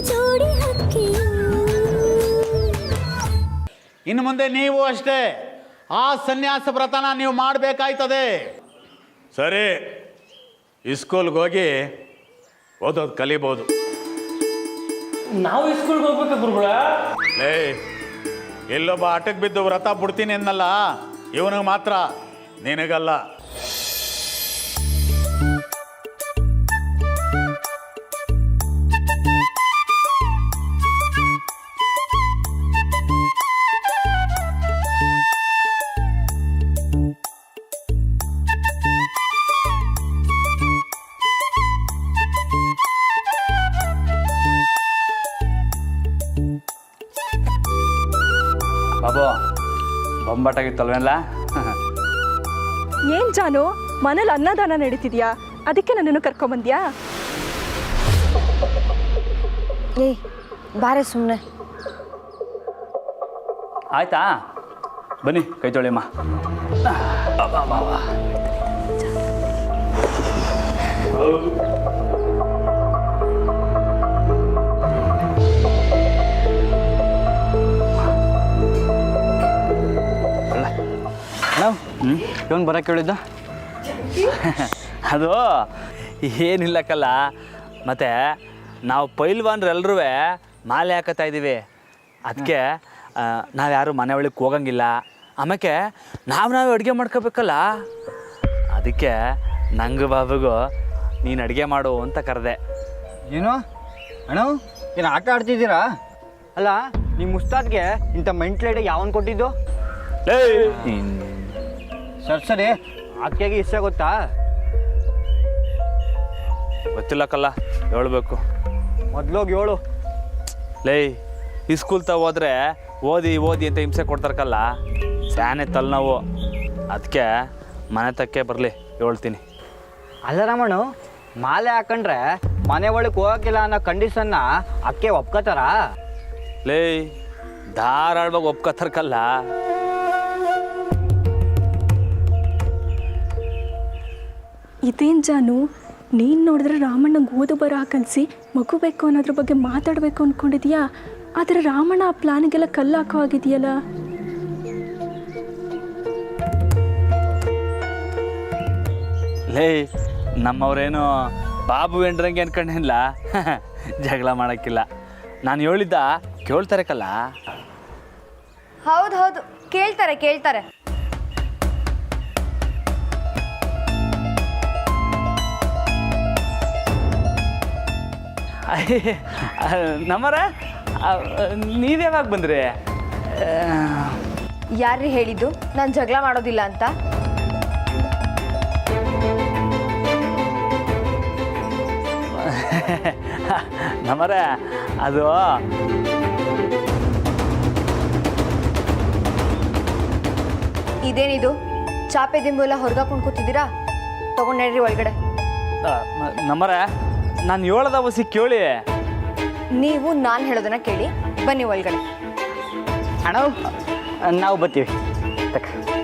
ಜೋಡಿ ಹಕ್ಕಿಯು. ಇನ್ನು ಮುಂದೆ ನೀವು ಅಷ್ಟೇ ಆ ಸನ್ಯಾಸ ವ್ರತನ ನೀವು ಮಾಡಬೇಕಾಯ್ತದೆ. ಸರಿ, ಸ್ಕೂಲ್ಗೆ ಹೋಗಿ ಓದೋದು ಕಲಿಬೋದು. ನಾವು ಸ್ಕೂಲ್ಗೆ ಹೋಗ್ಬೇಕು ಗುರುಗಳ. ಲೇ, ಎಲ್ಲೊಬ್ಬ ಆಟಕ್ಕೆ ಬಿದ್ದು ವ್ರತ ಬಿಡ್ತೀನಿ ಅನ್ನಲ್ಲ, ಇವನಿಗೆ ಮಾತ್ರ, ನಿನಗಲ್ಲ. ಬಾಬು, ಬೊಂಬಾಟಾಗಿತ್ತಲ್ವೇನಲ್ಲ? ಏನ್ ಜಾನು, ಮನೇಲಿ ಅನ್ನದಾನ ನಡೀತಿದ್ಯಾ? ಅದಕ್ಕೆ ನನ್ನನ್ನು ಕರ್ಕೊಂಬಂದ್ಯಾ? ಏಯ್ ಬಾರೆ ಸುಮ್ಮನೆ. ಆಯ್ತಾ, ಬನ್ನಿ ಕೈ ತೊಳಿಯಮ್ಮ. ಇವನು ಬರೋಕ್ಕೆ ಹೇಳಿದ್ದ? ಅದು ಏನಿಲ್ಲಕ್ಕಲ್ಲ, ಮತ್ತು ನಾವು ಪೈಲ್ವಾನ್ರೆಲ್ಲರೂ ಮಾಲೆ ಹಾಕತ್ತಾ ಇದ್ದೀವಿ. ಅದಕ್ಕೆ ನಾವು ಯಾರು ಮನೆ ಒಳಗೆ ಹೋಗಂಗಿಲ್ಲ. ಆಮೇಲೆ ನಾವೇ ಅಡುಗೆ ಮಾಡ್ಕೋಬೇಕಲ್ಲ. ಅದಕ್ಕೆ ನಂಗೆ ಬಾಬುಗೂ ನೀನು ಅಡುಗೆ ಮಾಡು ಅಂತ ಕರೆದೆ. ಏನು ಅಣ್ಣ, ಏನು ಆಟ ಆಡ್ತಿದ್ದೀರಾ? ಅಲ್ಲ, ನಿಮ್ಮ ಉಸ್ತಾದ್ಗೆ ಇಂಥ ಮೆಂಟ್ಲೇಡೆ ಯಾವನ್ ಕೊಟ್ಟಿದ್ದು? ಸರಿ, ಆಕೆಗೆ ಇಷ್ಟ ಗೊತ್ತಾ? ಗೊತ್ತಿಲ್ಲಕ್ಕಲ್ಲ, ಹೇಳ್ಬೇಕು. ಮೊದ್ಲೋಗಿ ಹೇಳು. ಈ ಸ್ಕೂಲ್ ಹೋದ್ರೆ ಓದಿ ಅಂತ ಹಿಂಸೆ ಕೊಡ್ತಾರಕ್ಕಲ್ಲ, ಸ್ಯಾನೆ ತಲೆನೋವು. ಅದಕ್ಕೆ ಮನೆ ತಕ್ಕೆ ಬರಲಿ ಹೇಳ್ತೀನಿ. ಅಲ್ಲ ರಮಣ, ಮಾಲೆ ಹಾಕೊಂಡ್ರೆ ಮನೆ ಒಳಗೆ ಹೋಗಕ್ಕಿಲ್ಲ ಅನ್ನೋ ಕಂಡೀಷನ್ನ ಅಕ್ಕೆ ಒಪ್ಕೋತಾರ? ಧಾರಾಳವಾಗಿ ಒಪ್ಕೋತಾರಕ್ಕಲ್ಲ. ಇದೇನು ಜಾನು, ನೀನು ನೋಡಿದ್ರೆ ರಾಮಣ್ಣಂಗೆ ಓದು ಬರೋ ಕಲಿಸಿ ಮಗು ಬೇಕು ಅನ್ನೋದ್ರ ಬಗ್ಗೆ ಮಾತಾಡಬೇಕು ಅಂದ್ಕೊಂಡಿದ್ಯಾ? ಆದರೆ ರಾಮಣ್ಣ ಆ ಪ್ಲಾನಿಗೆಲ್ಲ ಕಲ್ಲು ಹಾಕೋ ಆಗಿದೆಯಲ್ಲ. ನಮ್ಮವ್ರೇನು ಬಾಬು ಎಂಡ್ರಂಗೆ ಅನ್ಕೊಂಡೇನಿಲ್ಲ. ಜಗಳ ಮಾಡೋಕ್ಕಿಲ್ಲ. ನಾನು ಹೇಳಿದ್ದ ಕೇಳ್ತಾರಕ್ಕಲ್ಲ. ಹೌದು ಕೇಳ್ತಾರೆ. ನಮ್ಮರ ನೀವ್ಯಾವಾಗ ಬಂದ್ರಿ? ಯಾರ್ರೀ ಹೇಳಿದ್ದು ನಾನು ಜಗಳ ಮಾಡೋದಿಲ್ಲ ಅಂತ? ನಮ್ಮರ ಅದು ಇದೇನಿದು ಚಾಪೆ ದಿಂಬು ಎಲ್ಲ ಹೊರಗಾಕೊಂಡು ಕೂತಿದ್ದೀರಾ? ತಗೊಂಡು ನಡ್ರಿ ಒಳಗಡೆ. ನಮ್ಮರ ನಾನು ಹೇಳದ ಬಸಿ ಕೇಳಿ. ನೀವು ನಾನು ಹೇಳೋದನ್ನ ಕೇಳಿ, ಬನ್ನಿ ಒಳಗಡೆ. ಅಣ್ಣ, ನಾವು ಬರ್ತೀವಿ.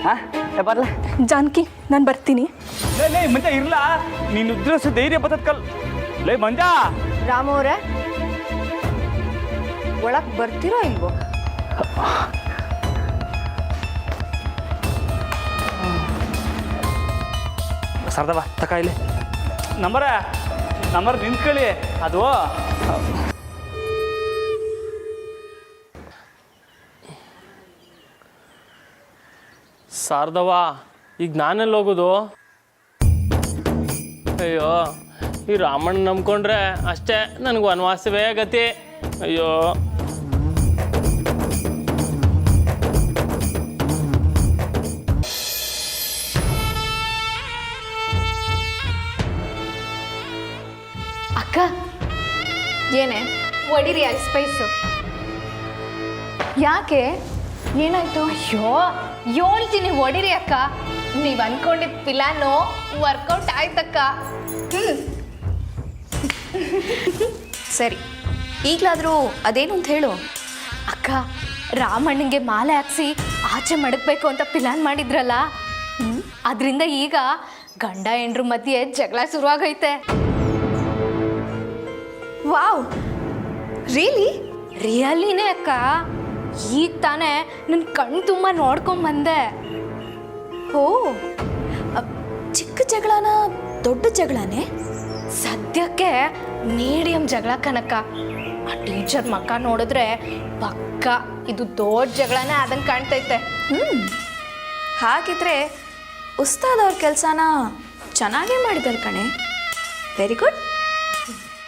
ಹಾಂ ಬರಲ್ಲ ಜಾನಕಿ, ನಾನು ಬರ್ತೀನಿ. ಮಂಜ ಇರ್ಲಾ, ನೀನು ಉದ್ರಸ ಧೈರ್ಯ ಬತ್ತಲ್. ಮಂಜ, ರಾಮ ಅವರೇ, ಒಳಗೆ ಬರ್ತೀರೋ ಇಲ್ವೋ? ಸರ್ದವ ತಕ ಇಲ್ಲಿ. ನಂಬರ್ ನಿಂತ್ಕೊಳ್ಳಿ. ಅದು ಶಾರದವ್ವ, ಈಗ ನಾನೆಲ್ಲಿ ಹೋಗೋದು? ಅಯ್ಯೋ, ಈ ರಾಮಣ್ಣ ನಂಬ್ಕೊಂಡ್ರೆ ಅಷ್ಟೇ ನನಗೆ ವನವಾಸವೇ ಗತಿ. ಅಯ್ಯೋ, ಅಕ್ಕ ಏನೇ ಒಡಿರಿ ಐಸ್ ಸ್ಪೈಸು? ಯಾಕೆ, ಏನಾಯ್ತು? ಅಯ್ಯೋ, ಹೇಳ್ತೀನಿ ಹೊಡಿರಿ ಅಕ್ಕ. ನೀವು ಅನ್ಕೊಂಡಿದ್ದ ಪ್ಲಾನು ವರ್ಕೌಟ್ ಆಯ್ತಕ್ಕ. ಸರಿ, ಈಗಲಾದರೂ ಅದೇನು ಅಂತ ಹೇಳು. ಅಕ್ಕ, ರಾಮಣ್ಣಂಗೆ ಮಾಲೆ ಹಾಕ್ಸಿ ಆಚೆ ಮಡಗಬೇಕು ಅಂತ ಪ್ಲಾನ್ ಮಾಡಿದ್ರಲ್ಲ, ಅದರಿಂದ ಈಗ ಗಂಡ ಹೆಂಡ್ರ ಮಧ್ಯೆ ಜಗಳ ಶುರುವಾಗೈತೆ. ವಾವ್, ರಿಯಲಿ ರಿಯಲಿನೇ ಅಕ್ಕ. ಈಗ ತಾನೇ ನನ್ನ ಕಣ್ಣು ತುಂಬ ನೋಡ್ಕೊಂಬಂದೆ. ಓ ಚಿಕ್ಕ ಜಗಳನ ದೊಡ್ಡ ಜಗಳನೇ? ಸದ್ಯಕ್ಕೆ ಮೀಡಿಯಂ ಜಗಳ ಕನಕ. ಆ ಟೀಚರ್ ಮಕ್ಕ ನೋಡಿದ್ರೆ ಪಕ್ಕ ಇದು ದೊಡ್ಡ ಜಗಳನೇ ಆದಂಗೆ ಕಾಣ್ತೈತೆ. ಹಾಗಿದ್ರೆ ಉಸ್ತಾದ್ ಅವ್ರ ಕೆಲಸನ ಚೆನ್ನಾಗೇ ಮಾಡಿದ್ದಾರೆ ಕಣೆ. Very good.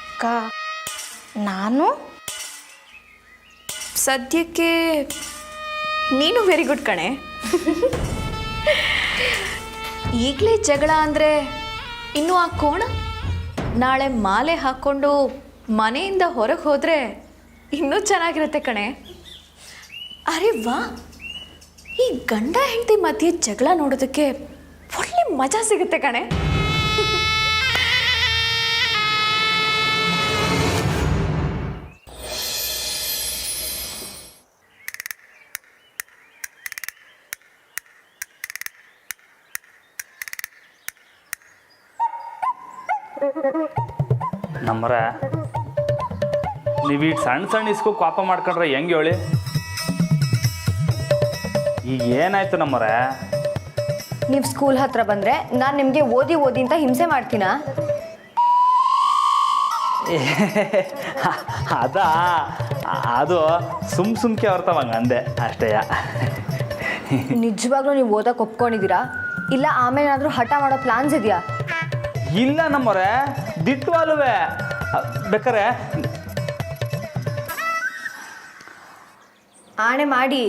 ಅಕ್ಕ ನಾನು ಸದ್ಯಕ್ಕೆ ನೀನು ವೆರಿ ಗುಡ್ ಕಣೆ. ಈಗಲೇ ಜಗಳ ಅಂದರೆ ಇನ್ನು ಆ ಕೋಣ ನಾಳೆ ಮಾಲೆ ಹಾಕ್ಕೊಂಡು ಮನೆಯಿಂದ ಹೊರಗೆ ಹೋದರೆ ಇನ್ನೂ ಚೆನ್ನಾಗಿರುತ್ತೆ ಕಣೆ. ಅರೆ ವಾ, ಈ ಗಂಡ ಹೆಂಡತಿ ಮಧ್ಯೆ ಜಗಳ ನೋಡೋದಕ್ಕೆ ಒಳ್ಳೆ ಮಜಾ ಸಿಗುತ್ತೆ ಕಣೆ. ನಮ್ಮರ ನೀವು ಈಗ ಸಣ್ಣ ಸಣ್ಣ ಇಸ್ಕೊ ಕೋಪ ಮಾಡ್ಕೊಂಡ್ರೆ ಹೆಂಗೆ ಹೇಳಿ? ಈಗ ಏನಾಯ್ತು ನಮ್ಮರ? ನೀವು ಸ್ಕೂಲ್ ಹತ್ರ ಬಂದರೆ ನಾನು ನಿಮಗೆ ಓದಿ ಓದಿ ಅಂತ ಹಿಂಸೆ ಮಾಡ್ತೀನಾ? ಅದು ಸುಮ್ಕೆ ಹೊರ್ತಾವಂಗ ಅಂದೆ ಅಷ್ಟೇ. ನಿಜವಾಗ್ಲೂ ನೀವು ಓದಕ್ಕೆ ಒಪ್ಕೊಂಡಿದ್ದೀರಾ ಇಲ್ಲ ಆಮೇಲೆ ಏನಾದರೂ ಹಠ ಮಾಡೋ ಪ್ಲಾನ್ಸ್ ಇದೆಯಾ? ಇಲ್ಲ ನಮ್ಮರೆ, ದಿಟ್ಟವಾಲುವೆ. ಬೇಕಾರೆ ಆಣೆ ಮಾಡಿ.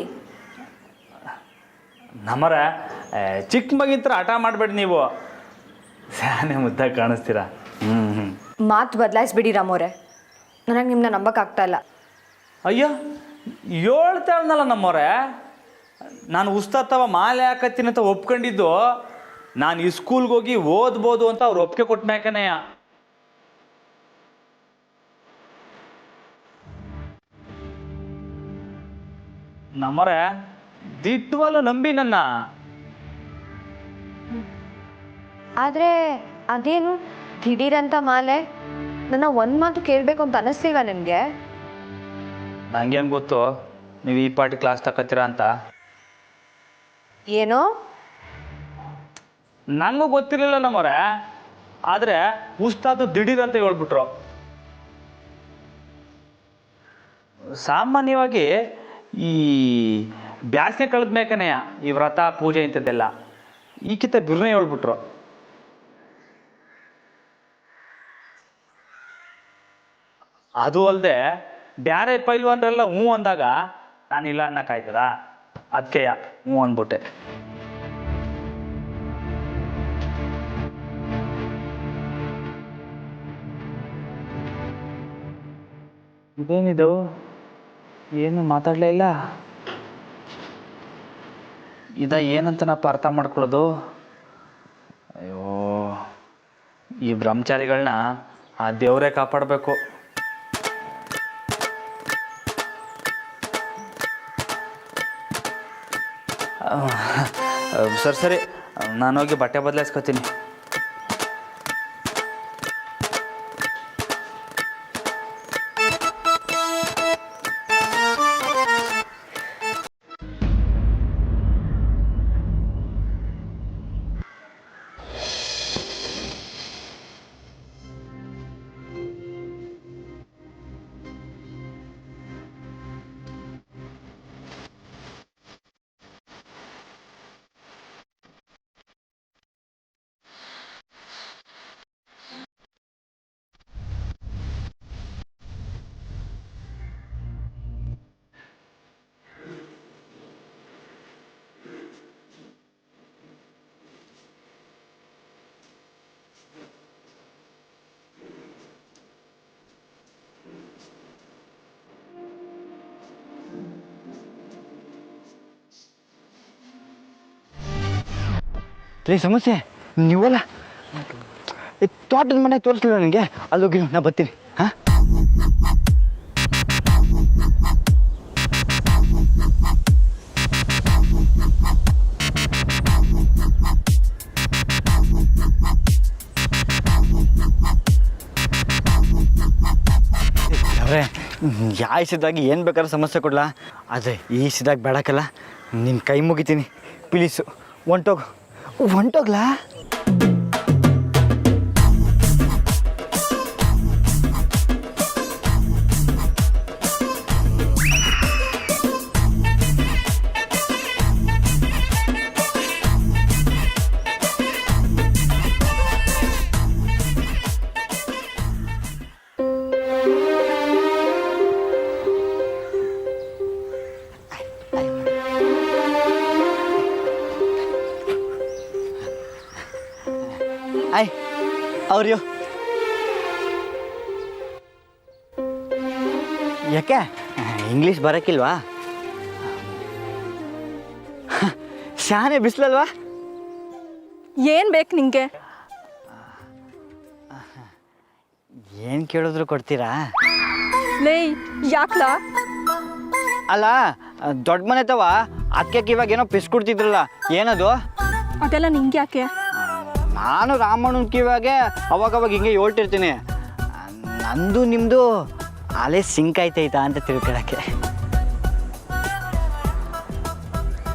ನಮ್ಮರ ಚಿಕ್ಕ ಮಗಿಂತರ ಹಠ ಮಾಡಬೇಡಿ ನೀವು. ಸ್ಯಾನೆ ಮುದ್ದಾಗಿ ಕಾಣಿಸ್ತೀರಾ. ಮಾತು ಬದಲಾಯಿಸ್ಬಿಡಿ ರಾಮೋರೆ, ನನಗೆ ನಿಮ್ಮನ್ನ ನಂಬಕ್ಕಾಗ್ತಾ ಇಲ್ಲ. ಅಯ್ಯೋ ಹೇಳ್ತೇವನಲ್ಲ ನಮ್ಮವ್ರೆ, ನಾನು ಉಸ್ತಾತವ ಮಾಲೆ ಹಾಕತ್ತೀನಿ ಅಂತ ಒಪ್ಕೊಂಡಿದ್ದು ನಾನು ಈ ಸ್ಕೂಲ್ಗೆ ಹೋಗಿ ಓದ್ಬೋದು ಅಂತ ಅವ್ರು ಒಪ್ಪಿಗೆ ಕೊಟ್ಮ್ಯಾಕನೆಯ. ನಮ್ಮರೆ ದಿಟ್ಟವಲ್ಲ ನಂಬಿ ನನ್ನ. ಆದರೆ ಅದೇನು ದಿಢೀರಂತ ಮಾಲೆ? ನನ್ನ ಒಂದು ಮಾತು ಕೇಳಬೇಕು ಅಂತ ಅನ್ನಿಸ್ತಿಲ್ವಾ ನಿಮಗೆ? ನಂಗೇನು ಗೊತ್ತು ನೀವು ಈ ಪಾರ್ಟಿ ಕ್ಲಾಸ್ ತಗೋತೀರಾ ಅಂತ? ಏನೋ ನನಗೂ ಗೊತ್ತಿರಲಿಲ್ಲ ನಮ್ಮರೆ. ಆದರೆ ಉಸ್ತಾದು ದಿಢೀರ್ ಅಂತ ಹೇಳ್ಬಿಟ್ರು. ಸಾಮಾನ್ಯವಾಗಿ ಈ ಬ್ಯಾಸ್ಗೆ ಕಳೆದ ಮೇಕನೆಯ ಈ ವ್ರತ ಪೂಜೆ ಇಂಥದ್ದೆಲ್ಲ ಈಕಿತ ಬಿರ್ನೆ ಹೇಳ್ಬಿಟ್ರು. ಅದು ಅಲ್ಲದೆ ಬ್ಯಾರೆ ಪೈಲ್ವಾನ್ರೆಲ್ಲ ಹ್ಞೂ ಅಂದಾಗ ನಾನಿಲ್ಲ ಅನ್ನಕ್ಕಾಯ್ತದ? ಅದಕ್ಕೆಯ ಹ್ಞೂ ಅಂದ್ಬಿಟ್ಟೆ. ಇದೇನಿದು, ಏನು ಮಾತಾಡಲೇ ಇಲ್ಲ? ಏನಂತನಪ್ಪ ಅರ್ಥ ಮಾಡ್ಕೊಳ್ಳೋದು? ಅಯ್ಯೋ, ಈ ಬ್ರಹ್ಮಚಾರಿಗಳನ್ನ ಆ ದೇವರೇ ಕಾಪಾಡಬೇಕು. ಸರಿ, ನಾನು ಹೋಗಿ ಬಟ್ಟೆ ಬದಲಾಯಿಸ್ಕೊತೀನಿ. ರೀ ಸಮಸ್ಯೆ ನೀವಲ್ಲ, ತೋಟದ ಮನೆ ತೋರಿಸ್ಲಿಲ್ಲ ನನಗೆ, ಅಲ್ಲೋಗಿ ನಾ ಬರ್ತೀನಿ. ಹಾಂ, ಯಾಯಿಸಿದಾಗ ಏನು ಬೇಕಾದ್ರೂ ಸಮಸ್ಯೆ ಕೊಡ್ಲಾ, ಆದರೆ ಈಸಿದಾಗ ಬೇಡಕ್ಕಲ್ಲ. ನಿನ್ನ ಕೈ ಮುಗಿತೀನಿ ಪ್ಲೀಸು, ಹೊಂಟೋಗ್ಲಾ? ಆಯ್ ಅವ್ರಿಯೋ ಯಾಕೆ ಇಂಗ್ಲೀಷ್ ಬರೋಕ್ಕಿಲ್ವಾ? ಶಾನೆ ಬಿಸಿಲಲ್ವಾ? ಏನು ಬೇಕು ನಿಂಗೆ? ಏನು ಕೇಳಿದ್ರು ಕೊಡ್ತೀರಾ? ಲೇ ಯಾಕ್ಲಾ? ಅಲ್ಲ ದೊಡ್ಡ ಮನೆ ತವ ಅದಕ್ಕೆ ಇವಾಗ ಏನೋ ಪಿಸ್ ಕೊಡ್ತಿದ್ರಲ್ಲ, ಏನದು? ಅದೆಲ್ಲ ನಿಂಗೆ ಯಾಕೆ? ನಾನು ರಾಮಣ್ಣನ ಕಿವಾಗೆ ಅವಾಗವಾಗ ಹಿಂಗೆ ಹೇಳ್ತಿರ್ತೀನಿ, ನಂದು ನಿಮ್ಮದು ಅಲೆ ಸಿಂಕ್ ಆಯ್ತೈತಾ ಅಂತ ತಿಳ್ಕೊಳಕ್ಕೆ.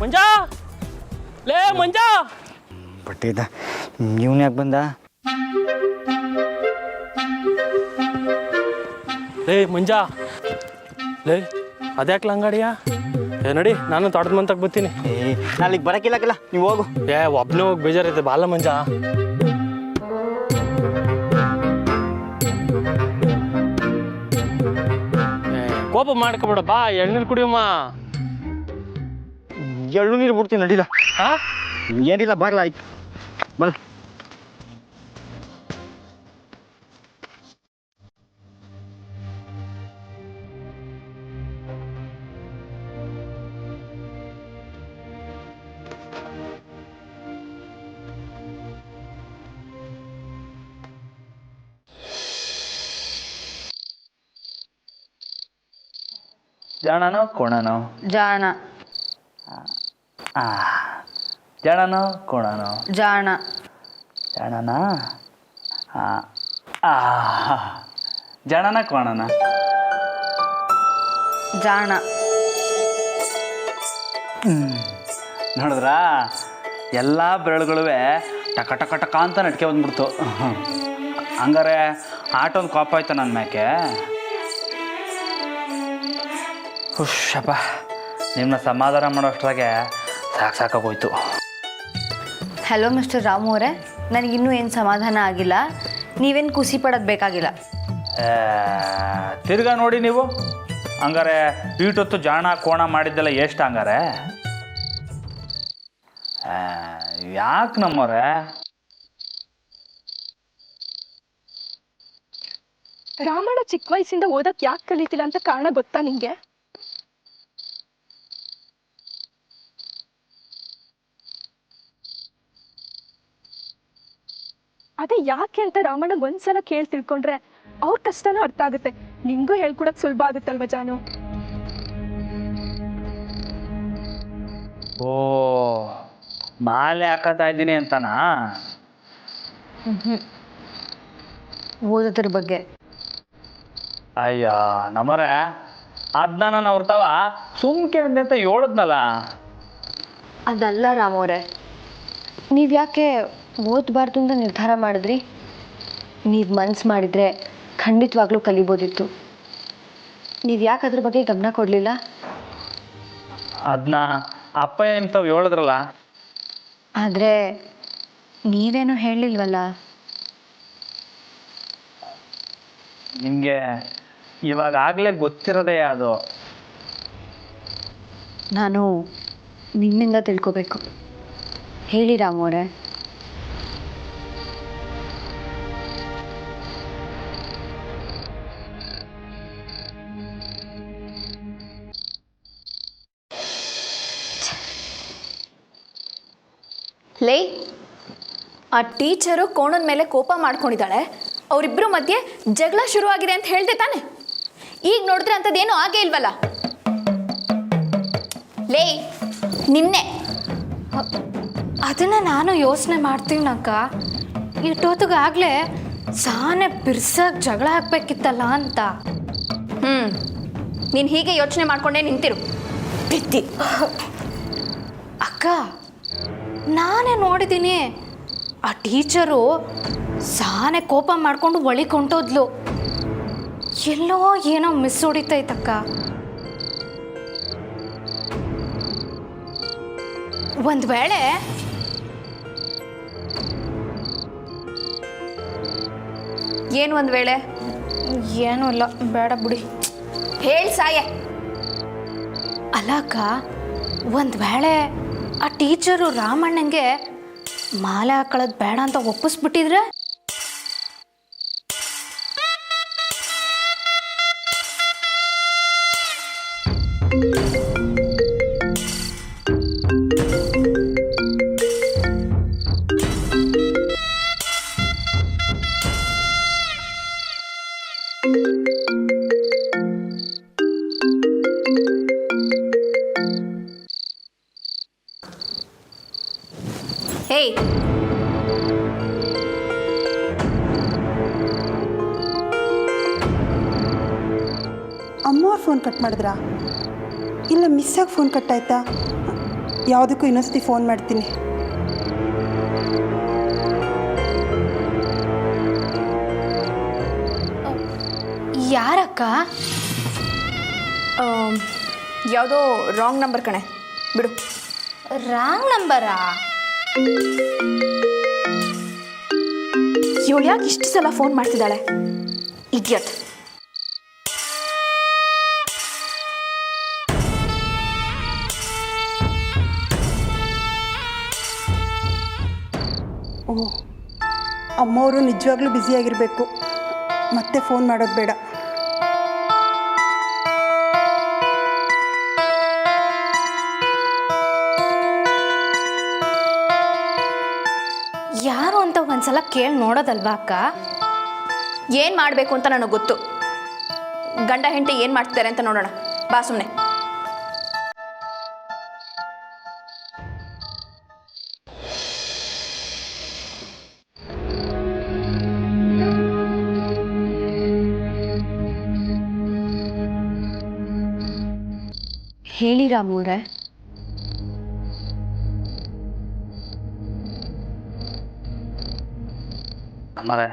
ಮಂಜಾ, ಲೇ ಮಂಜಾ. ಬಟ್ ಇದ ಇವನು ಯಾಕೆ ಬಂದ? ಲೇ ಮಂಜಾ, ಲೇ ಅದ್ಯಾಕ್ಲ ಅಂಗಡಿಯಾ? ನಡಿ, ನಾನು ತೋಟದ ಮಂತಕ್ಕೆ ಬರ್ತೀನಿ. ನಾಳಿಗೆ ಬರೋಕ್ಕಿಲ್ಲಕ್ಕಲ್ಲ, ನೀವು ಹೋಗು. ಒಬ್ಬನೇ ಹೋಗಿ ಬೇಜಾರೈತೆ, ಬಾಲ ಮಂಜಾ. ಕೋಪ ಮಾಡ್ಕೊಬೇಡ, ಬಾ ಎಳ್ನೀರು ಕುಡಿಯಮ್ಮ. ಎಳ್ಳು ನೀರು ಬಿಡ್ತೀನಿ, ನಡಿಲ್ಲ. ಏನಿಲ್ಲ, ಬರಲ್ಲ, ಆಯ್ತು ಬಲ್ಲ. ಜಾಣನೋ ಕೋಣನೋ? ಜಾಣ. ಜಾಣನೋ ಕೋಣನೋ? ಜಾಣ. ಜಾಣನಾ? ಜಾಣನ ಕೋಣನ? ಜಾಣ. ನೋಡಿದ್ರಾ, ಎಲ್ಲ ಬೆರಳುಗಳು ಟಕ ಟಕ ಟಕ ಅಂತ ನಟ್ಕೆ ಬಂದ್ಬಿಡ್ತು. ಹಂಗಾರೆ ಆಟೊಂದು ಕಾಪ ಆಯ್ತು ನನ್ನ ಮ್ಯಾಕೆ. ಹುಷಪ್ಪ, ನಿಮ್ಮನ್ನ ಸಮಾಧಾನ ಮಾಡೋಷ್ಟ್ರಾಗೆ ಸಾಕಾಗೋಯ್ತು. ಹಲೋ ಮಿಸ್ಟರ್ ರಾಮು ಅವರೇ, ನನಗಿನ್ನೂ ಏನು ಸಮಾಧಾನ ಆಗಿಲ್ಲ. ನೀವೇನು ಖುಷಿ ಪಡೋದು ಬೇಕಾಗಿಲ್ಲ. ತಿರ್ಗಾ ನೋಡಿ ನೀವು. ಹಂಗಾರೆ ಈಟೊತ್ತು ಜಾಣ ಕೋಣ ಮಾಡಿದ್ದೆಲ್ಲ ಎಷ್ಟು? ಹಂಗಾರೆ ಯಾಕೆ ನಮ್ಮವ್ರೆ? ರಾಮಣ್ಣ ಚಿಕ್ಕ ವಯಸ್ಸಿಂದ ಓದಕ್ ಯಾಕೆ ಕಲಿತಿಲ್ಲ ಅಂತ ಕಾರಣ ಗೊತ್ತಾ ನಿಂಗೆ? ಅದೇ ಯಾಕೆ ಅಂತ ರಾಮಣ್ಣ ಒಂದ್ಸಲ ಕೇಳಿ ತಿಳ್ಕೊಂಡ್ರೆ ಅವ್ರ ಕಷ್ಟನೂ ಅರ್ಥ ಆಗುತ್ತೆ. ನಿಂಗೂ ಹೇಳ್ಕೊಡಕ್ ಸುಲಭ ಆಗುತ್ತಲ್ವ ಜಾನು? ಓ, ಮಾಲೆ ಹಾಕತಾ ಇದ್ದೀನಿ ಅಂತನಾ? ಓದೋದ್ರ ಬಗ್ಗೆ. ಅಯ್ಯ ನಮ್ಮರೆ, ಅದನ್ನ ನಾನು ಅವ್ರತವ ಸುಮ್ಕೆ ಅಂತ ಹೇಳಿದ್ನಲ್ಲ. ಅದಲ್ಲ ರಾಮವ್ರೆ, ನೀವು ಯಾಕೆ ಓದಬಾರ್ದು ಅಂತ ನಿರ್ಧಾರ ಮಾಡಿದ್ರಿ? ನೀವು ಮನ್ಸು ಮಾಡಿದರೆ ಖಂಡಿತವಾಗ್ಲೂ ಕಲಿಬೋದಿತ್ತು. ನೀವು ಯಾಕೆ ಅದ್ರ ಬಗ್ಗೆ ಗಮನ ಕೊಡಲಿಲ್ಲ? ಅದನ್ನ ಅಪ್ಪ ಎಂತವ್ ಹೇಳಿದ್ರಲ್ಲ. ಆದರೆ ನೀವೇನು ಹೇಳಿಲ್ವಲ್ಲ. ನಿಮಗೆ ಇವಾಗ ಆಗಲೇ ಗೊತ್ತಿರೋದೇ ಅದು. ನಾನು ನಿಮ್ಮಿಂದ ತಿಳ್ಕೊಬೇಕು. ಹೇಳಿ ರಾಮವ್ರೆ. ಲೇ, ಆ ಟೀಚರು ಕೋಣದ ಮೇಲೆ ಕೋಪ ಮಾಡ್ಕೊಂಡಿದ್ದಾಳೆ. ಅವರಿಬ್ಬರು ಮಧ್ಯೆ ಜಗಳ ಶುರುವಾಗಿದೆ ಅಂತ ಹೇಳ್ದೆ ತಾನೆ? ಈಗ ನೋಡಿದ್ರೆ ಅಂಥದ್ದೇನೂ ಆಗೇ ಇಲ್ವಲ್ಲ. ಲೇ, ನಿನ್ನೆ ಅದನ್ನು ನಾನು ಯೋಚನೆ ಮಾಡ್ತೀನಕ್ಕ. ಇಷ್ಟೊತ್ತಿಗಾಗಲೇ ಸಾನೆ ಬಿರ್ಸಾಗಿ ಜಗಳ ಹಾಕ್ಬೇಕಿತ್ತಲ್ಲ ಅಂತ. ನೀನು ಹೀಗೆ ಯೋಚನೆ ಮಾಡ್ಕೊಂಡೇ ನಿಂತಿರು ಬಿತ್ತಿ. ಅಕ್ಕ ನಾನೇ ನೋಡಿದ್ದೀನಿ ಆ ಟೀಚರು ಸಾನೆ ಕೋಪ ಮಾಡ್ಕೊಂಡು ಒಳಗೆ ಹೊಂಟೋದ್ಲು. ಎಲ್ಲೋ ಏನೋ ಮಿಸ್ ಹೊಡಿತೈತಕ್ಕ. ಒಂದು ವೇಳೆ ಏನು ಒಂದು ವೇಳೆ? ಏನೂ ಇಲ್ಲ, ಬೇಡ ಬಿಡಿ. ಹೇಳಿ ಸಾಯ. ಅಲ್ಲ ಅಕ್ಕ, ಒಂದು ವೇಳೆ ಆ ಟೀಚರು ರಾಮಣ್ಣಂಗೆ ಮಾಲೆ ಹಾಕೊಳ್ಳೋದು ಬೇಡ ಅಂತ ಒಪ್ಪಿಸ್ಬಿಟ್ಟಿದ್ರೆ? ಹೇಯ್, ಅಮ್ಮವ್ರು ಫೋನ್ ಕಟ್ ಮಾಡಿದ್ರಾ? ಇಲ್ಲ ಮಿಸ್ಸಾಗಿ ಫೋನ್ ಕಟ್ ಆಯ್ತಾ? ಯಾವುದಕ್ಕೂ ಇನ್ನೊಂದ್ಸತಿ ಫೋನ್ ಮಾಡ್ತೀನಿ. ಯಾರಕ್ಕ? ಯಾವುದೋ ರಾಂಗ್ ನಂಬರ್ ಕಣೆ, ಬಿಡು. ರಾಂಗ್ ನಂಬರಾ? ಇವಳು ಯಾಕೆ ಇಷ್ಟು ಸಲ ಫೋನ್ ಮಾಡ್ತಿದ್ದಾಳೆ? ಇಡಿಯಟ್. ಓಹ್, ಅಮ್ಮವರು ನಿಜವಾಗ್ಲೂ ಬ್ಯುಸಿಯಾಗಿರಬೇಕು. ಮತ್ತೆ ಫೋನ್ ಮಾಡೋದು ಬೇಡ. ಯಾರು ಅಂತ ಒಂದ್ಸಲ ಕೇಳಿ ನೋಡೋದಲ್ವಾ ಅಕ್ಕ? ಏನು ಮಾಡಬೇಕು ಅಂತ ನನಗೆ ಗೊತ್ತು. ಗಂಡ ಹೆಂಡತಿ ಏನು ಮಾಡ್ತಿದ್ದಾರೆ ಅಂತ ನೋಡೋಣ ಬಾ ಸುಮ್ಮನೆ. ಹೇಳಿ ರಾಮೂರೇ. ಅಮ್ಮರೇ,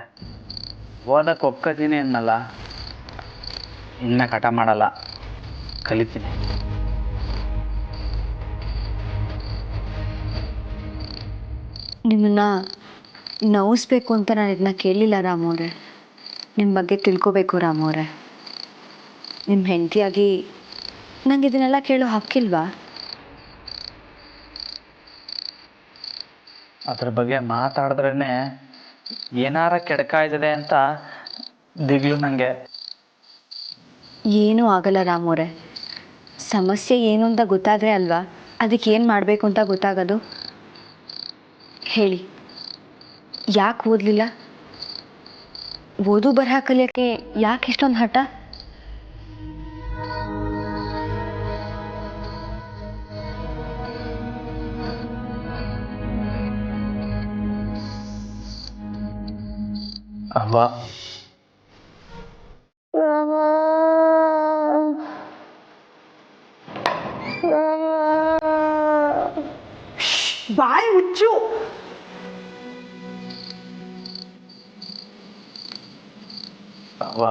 ಓದಕ್ಕೆ ಒಪ್ಕೋತೀನಿ ಅನ್ನಲ್ಲ, ಇನ್ನು ಕಟ ಮಾಡಲ್ಲ, ಕಲಿತೀನಿ. ನಿಮ್ಮನ್ನ ನೋಯಿಸ್ಬೇಕು ಅಂತ ನಾನು ಇದನ್ನ ಕೇಳಲಿಲ್ಲ ರಾಮೂರೇ. ನಿಮ್ಮ ಬಗ್ಗೆ ತಿಳ್ಕೊಬೇಕು ರಾಮೂರೇ. ನಿಮ್ಮ ಹೆಂಡತಿಯಾಗಿ ನಂಗೆ ಇದನ್ನೆಲ್ಲ ಕೇಳೋ ಹಕ್ಕಿಲ್ವಾ? ಅದ್ರ ಬಗ್ಗೆ ಮಾತಾಡಿದ್ರೇ ಏನಾರ ಕೆಡಕಾಯ್ತದೆ ಅಂತ ದಿಗ್ಲು ನನಗೆ. ಏನೂ ಆಗಲ್ಲ ರಾಮೂರೇ. ಸಮಸ್ಯೆ ಏನು ಅಂತ ಗೊತ್ತಾದರೆ ಅಲ್ವಾ ಅದಕ್ಕೆ ಏನು ಮಾಡಬೇಕು ಅಂತ ಗೊತ್ತಾಗೋದು. ಹೇಳಿ, ಯಾಕೆ ಓದಲಿಲ್ಲ? ಓದು ಬರಹ ಕಲಿಯೋಕ್ಕೆ ಯಾಕೆ ಇಷ್ಟೊಂದು ಹಠ? ಅವ್ವ, ಬಾಯಿ ಹುಚ್ಚು. ಅವ್ವ,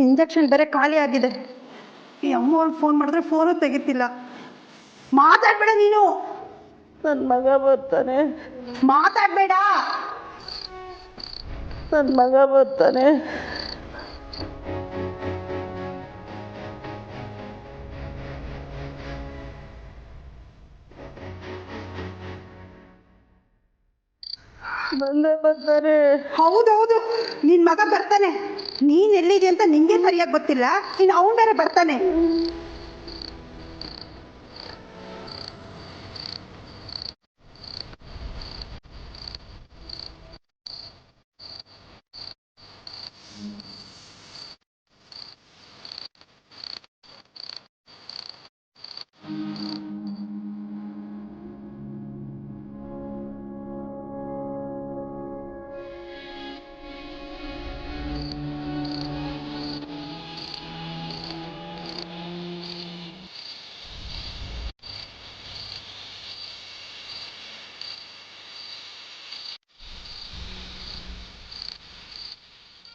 ಇಂಜೆಕ್ಷನ್ ಬೇರೆ ಖಾಲಿ ಆಗಿದೆ. ಈ ಅಮ್ಮವ್ರಿಗೆ ಫೋನ್ ಮಾಡಿದ್ರೆ ಫೋನು ತೆಗಿತಿಲ್ಲ. ಮಾತಾಡಬೇಡ ನೀನು. ನನ್ನ ಮಗ ಬರ್ತಾನೆ. ಮಾತಾಡಬೇಡ. ನನ್ನ ಮಗ ಬರ್ತಾನೆ. ಬರ್ತಾನೆ. ಹೌದೌದು, ನಿನ್ನ ಮಗ ಬರ್ತಾನೆ. ನೀನ್ ಎಲ್ಲಿದೆ ಅಂತ ನಿಂಗೆ ಸರಿಯಾಗಿ ಗೊತ್ತಿಲ್ಲ, ಇನ್ನು ಅವನು ಬೇರೆ ಬರ್ತಾನೆ.